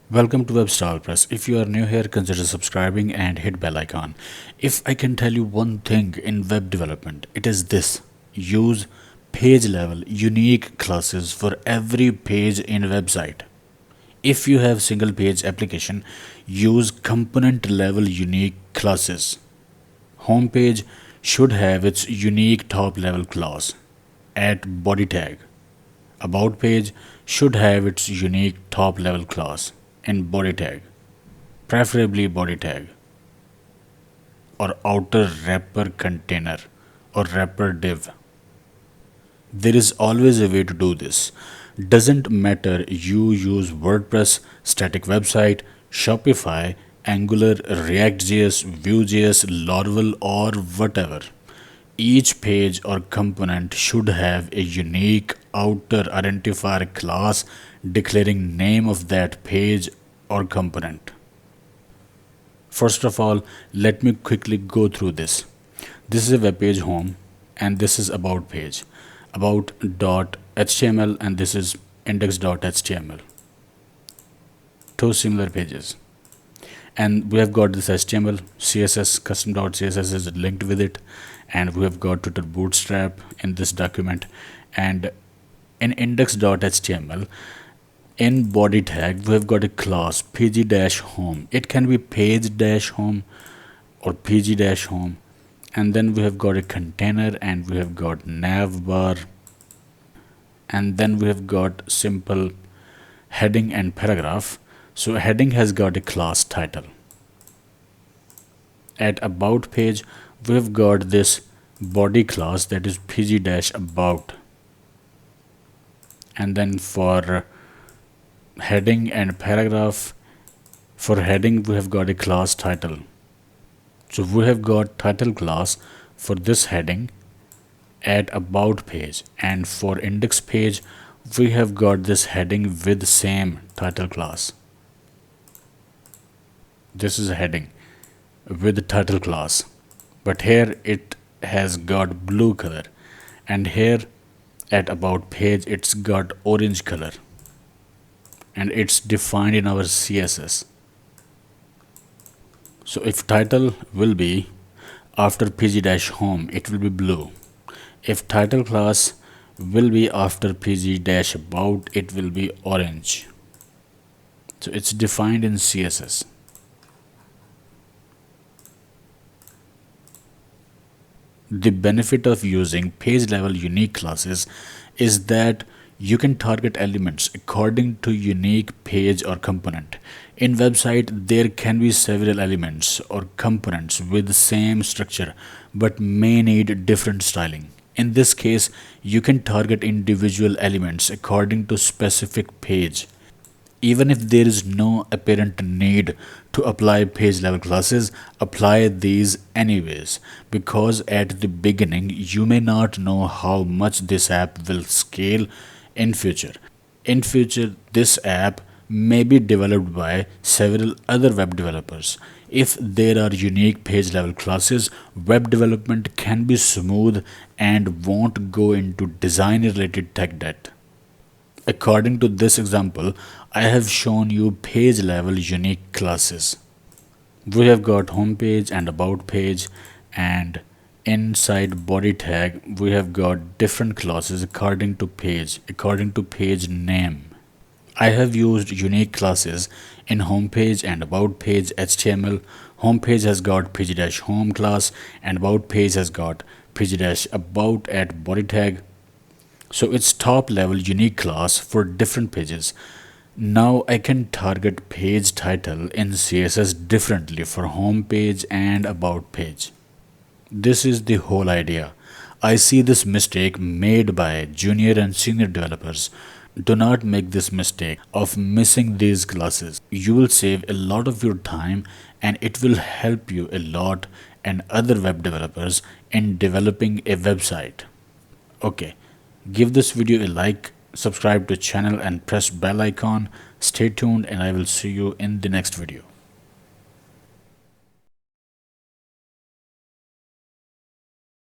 Welcome to WebStylePress. If you are new here, consider subscribing and hit bell icon. If I can tell you one thing in web development, it is this. Use page level unique classes for every page in a website. If you have single page application, use component level unique classes. Homepage should have its unique top level class at body tag. About page should have its unique top level class in body tag, preferably body tag or outer wrapper container or wrapper div. There is always a way to do this. Doesn't matter you use WordPress, static website, Shopify, Angular, React.js, Vue.js, Laravel or whatever. Each page or component should have a unique outer identifier class declaring name of that page or component. First of all, let me quickly go through this. This is a web page home and this is about page, about.html, and this is index.html. Two similar pages. And we have got this HTML, CSS, custom.css is linked with it, and we have got Twitter Bootstrap in this document. And in index.html, in body tag, we have got a class pg-home. It can be page-home or pg-home. And then we have got a container and we have got navbar. And then we have got simple heading and paragraph. So heading has got a class title. At about page, we have got this body class that is pg-about. And then for heading and paragraph, for heading we have got a class title. So we have got title class for this heading at about page, and for index page we have got this heading with same title class. This is a heading with the title class, but here it has got blue color, and here at about page it's got orange color, and it's defined in our CSS. So if title will be after pg-home, it will be blue. If title class will be after pg-about, it will be orange. So it's defined in CSS. The benefit of using page level unique classes is that you can target elements according to unique page or component. In website, there can be several elements or components with the same structure but may need different styling. In this case, you can target individual elements according to specific page. Even if there is no apparent need to apply page level classes, apply these anyways, because at the beginning you may not know how much this app will scale in future. In future, this app may be developed by several other web developers. If there are unique page level classes, web development can be smooth and won't go into design related tech debt. According to this example, I have shown you page level unique classes. We have got home page and about page, and inside body tag we have got different classes according to page name. I have used unique classes in homepage and about page HTML. Homepage has got pg-home class and about page has got pg-about at body tag. So it's top level unique class for different pages. Now I can target page title in CSS differently for home page and about page. This is the whole idea. I see this mistake made by junior and senior developers. Do not make this mistake of missing these classes. You will save a lot of your time and it will help you a lot and other web developers in developing a website. Okay. Give this video a like, subscribe to channel and press bell icon. Stay tuned and I will see you in the next video.